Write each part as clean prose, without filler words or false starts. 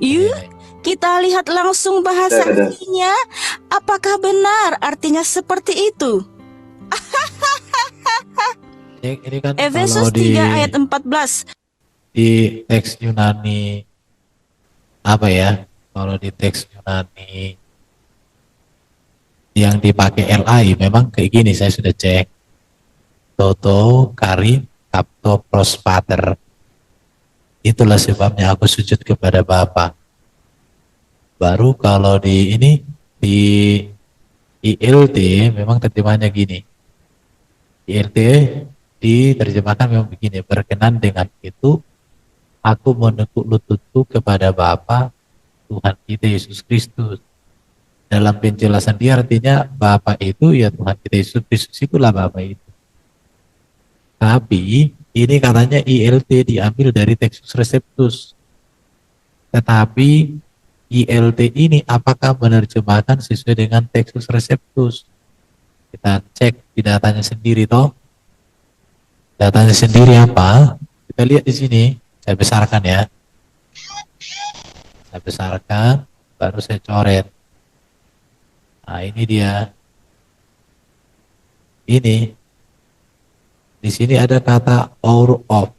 Yuk, Iya. kita lihat langsung bahasa Ada. aslinya. Apakah benar artinya seperti itu? Ini kan kalau Efesus 3 ayat 14. di teks Yunani apa ya? Kalau di teks Yunani yang dipakai LAI memang kayak gini, saya sudah cek. Toto, Karim, Kapto, Prospater. Itulah sebabnya aku sujud kepada Bapa. Baru kalau di ini di ILT memang terjemahannya gini. ILT diterjemahkan memang begini, berkenan dengan itu aku menekuk lututku kepada Bapa Tuhan kita Yesus Kristus. Dalam penjelasan dia artinya Bapa itu ya Tuhan kita Yesus Kristus, itulah Bapa itu. Tapi ini katanya ILT diambil dari Textus Receptus. Tetapi ILT ini apakah menerjemahkan sesuai dengan Textus Receptus? Kita cek di datanya sendiri toh. Datanya sendiri apa? Kita lihat di sini. Saya besarkan ya. Saya besarkan, baru saya coret. Nah, ini dia. Ini. Di sini ada kata or of.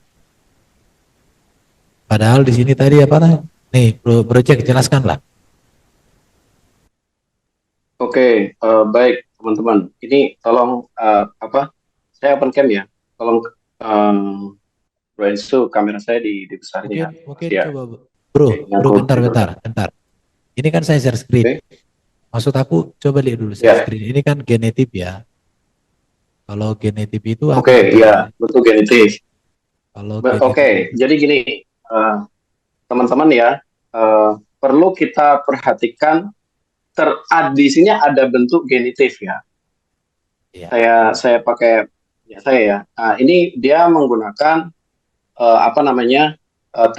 Padahal di sini tadi apa nih? Nih, Bro Jack, jelaskanlah. Oke, baik teman-teman. Ini tolong saya open cam ya. Tolong Bro Ensu, kamera saya dibesarin ya. Mungkin Ya. coba Bro, Oke, Bro bentar. Ini kan saya share screen. Oke. Maksud aku coba lihat dulu share screen. Ini kan genetip ya. Kalau genetip itu apa? Oke, ya, betul genetip. Kalau Oke, jadi gini, teman-teman ya, perlu kita perhatikan di sini ada bentuk genitif ya. Ya. Saya pakai ya saya ya. Nah, ini dia menggunakan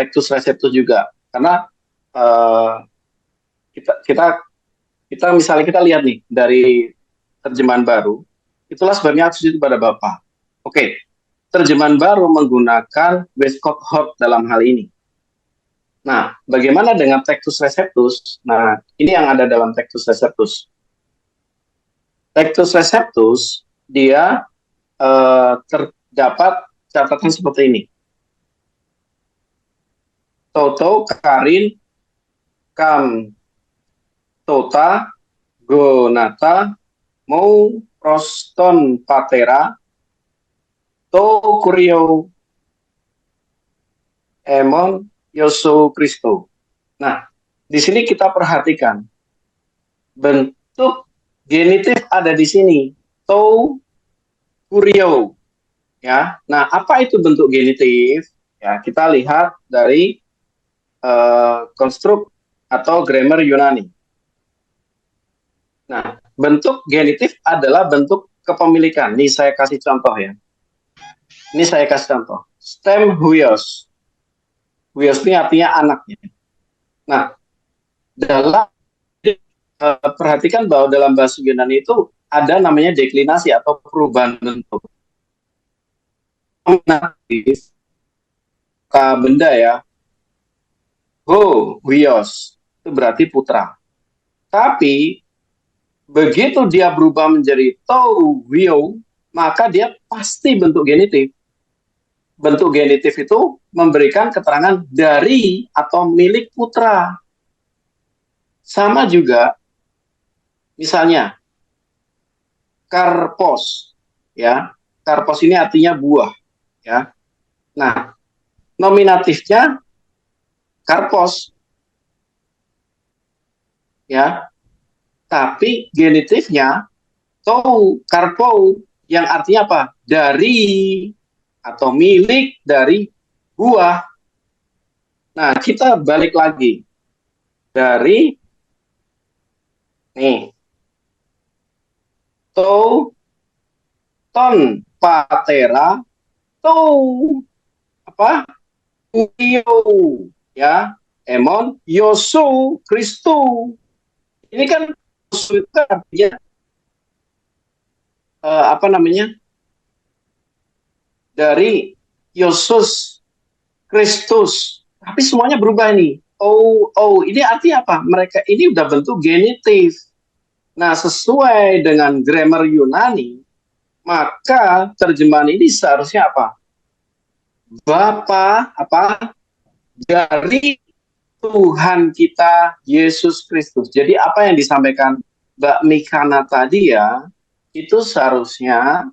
Textus Receptus juga, karena kita misalnya kita lihat nih dari terjemahan baru, itulah sebabnya aku sujud kepada Bapa. Oke, terjemahan baru menggunakan Westcott Hort dalam hal ini. Nah, bagaimana dengan Textus Receptus? Nah, ini yang ada dalam Textus Receptus. Textus Receptus, dia terdapat catatan seperti ini. Toto, Karin, Kam, Tota, Gonata, Mau, Proston, Patera, To, Kurio, Emon, Yosu, Kristo. Nah, di sini kita perhatikan bentuk genitif ada di sini. To, Kurio. Ya. Nah, apa itu bentuk genitif? Ya, kita lihat dari konstruk atau grammar Yunani. Nah, bentuk genitif adalah bentuk kepemilikan. Ini saya kasih contoh ya. Ini saya kasih contoh. Stem huios. Huios ini artinya anaknya. Nah, perhatikan bahwa dalam bahasa Yunani itu ada namanya deklinasi atau perubahan bentuk. Benda ya. Huios. Itu berarti putra. Tapi begitu dia berubah menjadi Wio, maka dia pasti bentuk genitif. Bentuk genitif itu memberikan keterangan dari atau milik putra. Sama juga, misalnya, karpos. Ya, karpos ini artinya buah. Ya, nah, nominatifnya karpos. Ya, tapi genitifnya karpo yang artinya apa? Dari atau milik dari buah. Nah, kita balik lagi dari nih ton patera Uio ya, Emon Yosu Kristu. Ini kan artinya dari Yesus Kristus, tapi semuanya berubah ini. ini artinya apa? Mereka ini udah bentuk genitif. Nah, sesuai dengan grammar Yunani, maka terjemahan ini seharusnya apa? Bapa apa? Dari Tuhan kita Yesus Kristus. Jadi apa yang disampaikan Mbak Mikana tadi ya, itu seharusnya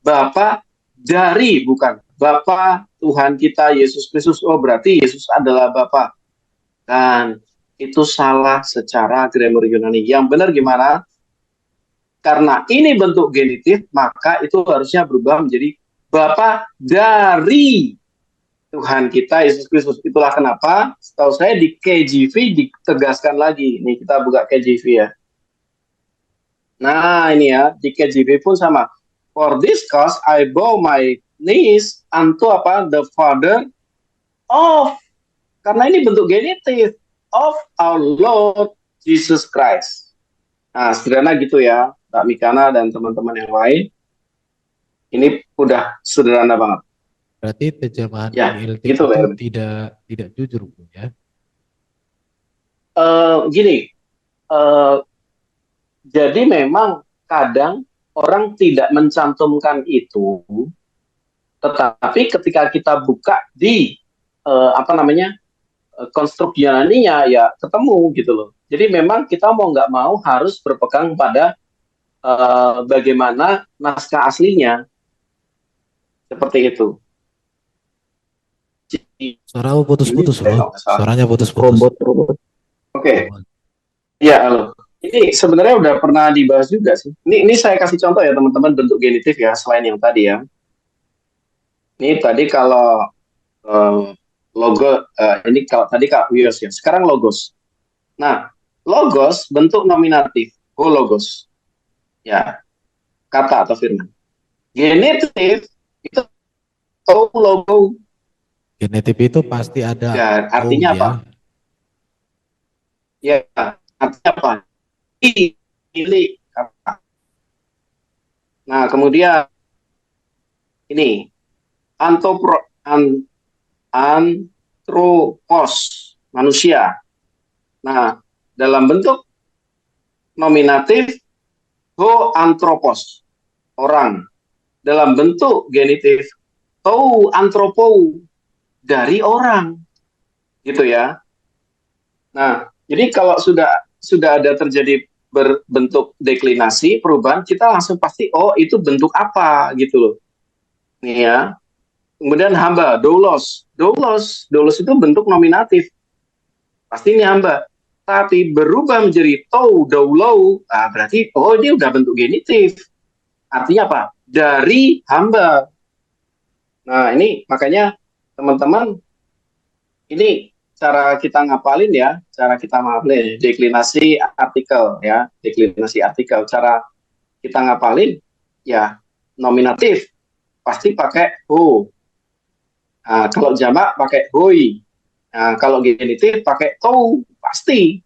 Bapa dari, bukan Bapa Tuhan kita Yesus Kristus. Oh, berarti Yesus adalah Bapa. Dan itu salah secara grammar Yunani. Yang benar gimana? Karena ini bentuk genitif, maka itu harusnya berubah menjadi Bapa dari Tuhan kita Yesus Kristus. Itulah kenapa setahu saya di KJV ditegaskan lagi. Ini kita buka KJV ya. Nah, ini ya, di KJV pun sama. For this cause I bow my knees unto apa? The Father of. Karena ini bentuk genitif, of our Lord Jesus Christ. Nah, sederhana gitu ya, Mbak Mikana dan teman-teman yang lain. Ini udah sederhana banget. Berarti terjemahan Ya, NLT gitu, itu Pak. tidak jujur, Bu, ya? Gini, jadi memang kadang orang tidak mencantumkan itu, tetapi ketika kita buka di konstruk Yunaninya ya ketemu gitu loh. Jadi memang kita mau nggak mau harus berpegang pada bagaimana naskah aslinya, seperti itu. Suaramu putus-putus, loh. Suaranya putus-putus. Robot. Oke. Ya, halo. Ini sebenarnya udah pernah dibahas juga sih. Ini saya kasih contoh ya teman-teman bentuk genitif ya selain yang tadi ya. Ini tadi kalau logo ini kalau tadi Kak Wios ya. Sekarang logos. Nah, logos bentuk nominatif. Logos. Ya, kata atau firman. Genitif itu logo. Genitif itu pasti ada Ya, artinya apa? Ya, artinya apa? Ini kata. Nah, kemudian ini antropos, manusia. Nah, dalam bentuk nominatif antropos, orang. Dalam bentuk genitif antropo, dari orang. Gitu ya. Nah, jadi kalau sudah ada terjadi berbentuk deklinasi, perubahan, kita langsung pasti, oh itu bentuk apa gitu loh. Nih ya. Kemudian hamba, doulos itu bentuk nominatif. Pasti ini hamba. Tapi berubah menjadi doulo, berarti, oh ini udah bentuk genitif. Artinya apa? Dari hamba. Nah ini makanya teman-teman, ini cara kita ngapalin ya, deklinasi artikel ya, cara kita ngapalin ya nominatif pasti pakai ho. Nah, kalau jamak pakai hoi. Nah, kalau genitif pakai tou pasti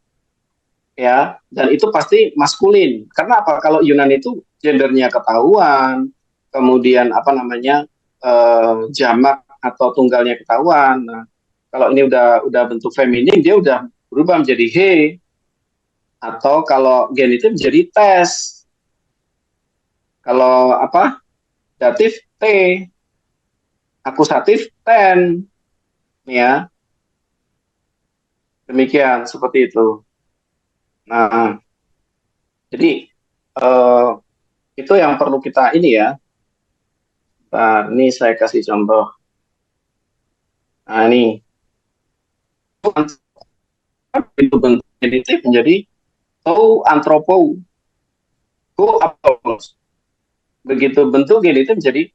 ya, dan itu pasti maskulin. Karena apa? Kalau Yunani itu gendernya ketahuan, kemudian jamak atau tunggalnya ketahuan. Nah, kalau ini udah bentuk feminin, dia udah berubah menjadi he, atau kalau genitif menjadi tes. Kalau datif t, akusatif ten, ya. Demikian, seperti itu. Nah, jadi itu yang perlu kita ini ya. Nah, ini saya kasih contoh. Nah, ini itu bentuk genitif menjadi antropo, apostolos. Begitu bentuk genitif menjadi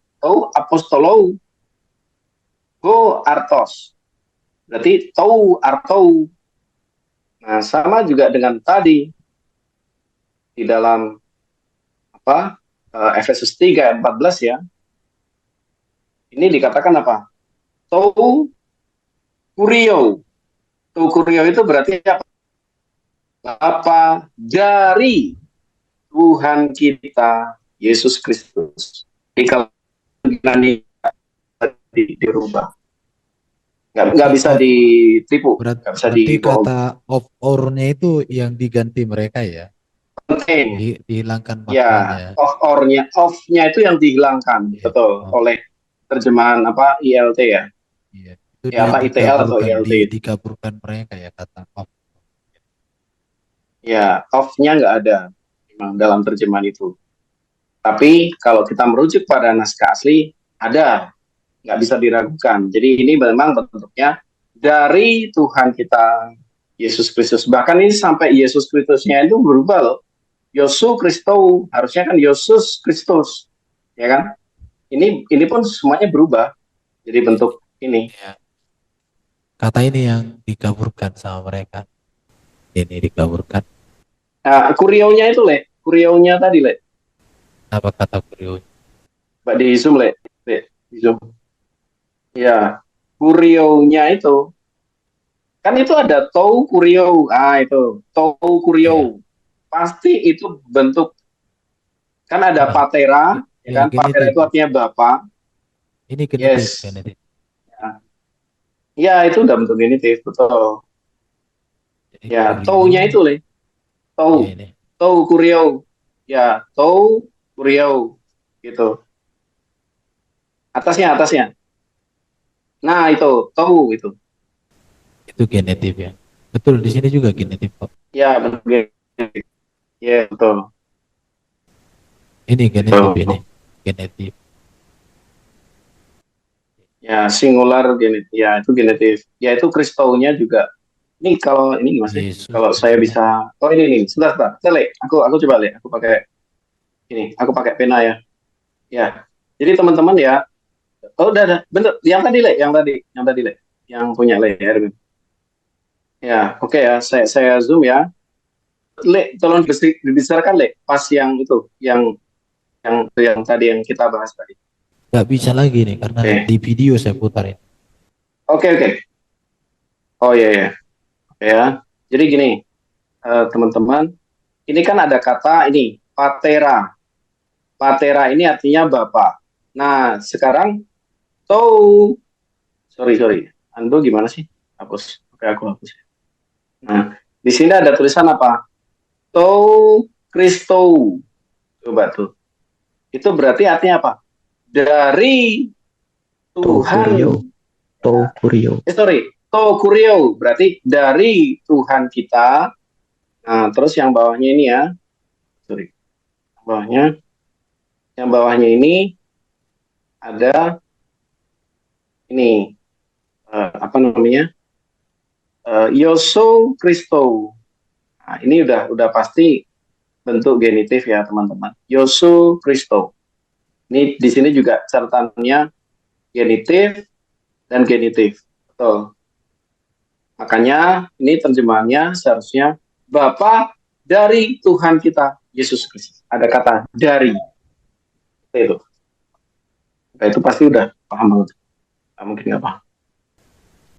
apostolo, artos. Berarti artou. Nah, sama juga dengan tadi di dalam Efesus 3 ayat 14 ya. Ini dikatakan apa? Kurio itu berarti apa? Dari Tuhan kita Yesus Kristus. Jadi kalau ini dirubah. nggak bisa ditipu, nggak bisa Berarti dibohong. kata of or-nya itu yang diganti mereka ya, Penting. dihilangkan Ya, maknanya. off-nya itu yang dihilangkan, Iya. betul, Oh, oleh terjemahan apa ILT ya, iya. Itu ya apa ITL atau dikaburkan, ILT. dikaburkan mereka ya kata of. Ya, off-nya nggak ada memang dalam terjemahan itu. Tapi kalau kita merujuk pada naskah asli, ada, nggak bisa diragukan. Jadi ini memang bentuknya dari Tuhan kita Yesus Kristus. Bahkan ini sampai Yesus Kristusnya itu berubah loh. Yosu Kristo, harusnya kan Yesus Kristus, ya kan? Ini pun semuanya berubah jadi bentuk ini. Iya. Kata ini yang dikaburkan sama mereka. Ini dikaburkan. Nah, kurionya itu kurionya tadi Apa kata beliau? Mbak di zoom di zoom. Ya, kurionya itu kan itu ada tou kurio, itu tou Iya. kurio pasti itu bentuk, kan ada Ini. patera, ya Ya, kan, patera genitif. itu artinya bapak. Ini genitif, Yes, genitif. ya itu udah bentuk genitif, betul. Jadi Ya, kurio. tou-nya itu tou, Ya ini. tou kurio, ya tou kurio gitu, atasnya. Nah itu tou itu, Itu genitif ya. Betul, di sini juga genitif kok. ya bentuk genitif, ya betul. Ini genitif Betul. ini. Genitif. Ya, singular genitif. Ya, itu genitif. Ya, itu kristaunya juga. Ini kalau ini gimana sih? Yesus Kalau saya Kristus. bisa, oh ini nih, sebentar. Le, aku coba aku pakai ini, aku pakai pena ya. Ya. Jadi teman-teman ya, oh udah, bener. Yang tadi yang punya ya, Erwin. Ya, oke ya, saya zoom ya. Tolong dibesarkan pas yang itu, yang tadi yang kita bahas tadi. Gak bisa lagi nih karena Oke, di video saya putarin. oke. Oh iya ya, oke ya. Jadi gini, teman-teman, ini kan ada kata ini patera. Patera ini artinya bapak. Nah, sekarang tou, sorry. Ando gimana sih? Hapus. Oke, aku hapus. Nah, di sini ada tulisan apa? Tou Kristo. Coba tuh. Itu berarti artinya apa? Dari Kurio, Tuhan. Kurio. Sorry. To Kurio. Berarti dari Tuhan kita. Nah, terus yang bawahnya ini ya. Sorry. Yang bawahnya ini ada ini apa namanya, Yosu Kristo. Nah, ini udah pasti bentuk genitif ya teman-teman. Yosu Kristo. Ini di sini juga catatannya genitif dan genitif. Betul. Makanya ini terjemahannya seharusnya Bapa dari Tuhan kita Yesus Kristus. Ada kata dari. Itu. Nah, itu pasti udah paham banget. Nggak mungkin nggak paham.